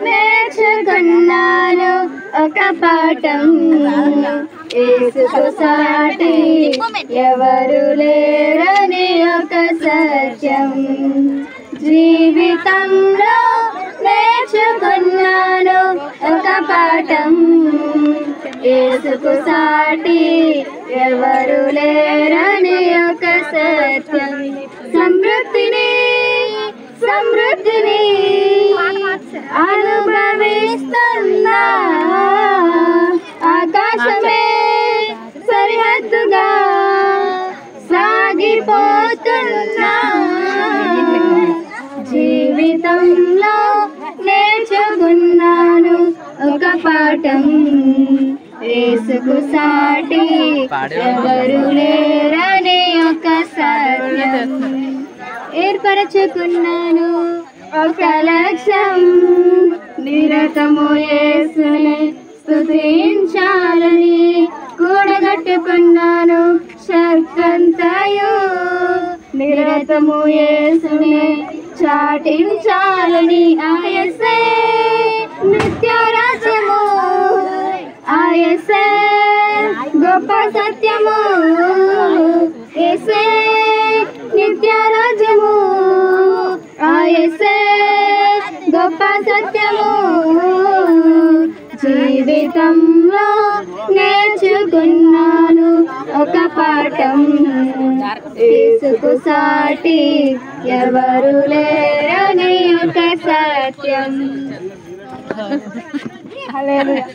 నేర్చుకున్నాను ఒక పాఠం, యేసుకు సాటి ఎవరు లేరని ఒక సత్యం. జీవితంలో నేర్చుకున్నాను ఒక పాఠం, యేసుకు సాటి ఎవరు లేరని ఒక సత్యం. సమృద్ధిని సమృద్ధిని అనుభవిస్తున్నా, ఆకాశమే సరిహద్దుగా సాగిపోతున్నా. జీవితంలో నేర్చుకున్నాను ఒక పాఠం, యేసుకు సాటి ఎవరు లేరని ఒక సత్యం. ఏర్పరచుకున్నాను ఒక లక్ష్యం, నిరతము యేసుని స్తుతించాలని. కూడగట్టుకున్నాను శక్తంతయు, నిరతము యేసుని చాటించాలని. ఆయసే నిత్యరాజ్యము, ఆయసే గొప్ప సత్యము, యేసే నిత్యరాజ్యము, ఆయసే గొప్ప సత్యము. జీవితంలో నేర్చుకున్నాను ఒక పాఠం, యేసుకు సాటి ఎవరు లేరని ఒక సత్యం. హల్లెలూయా.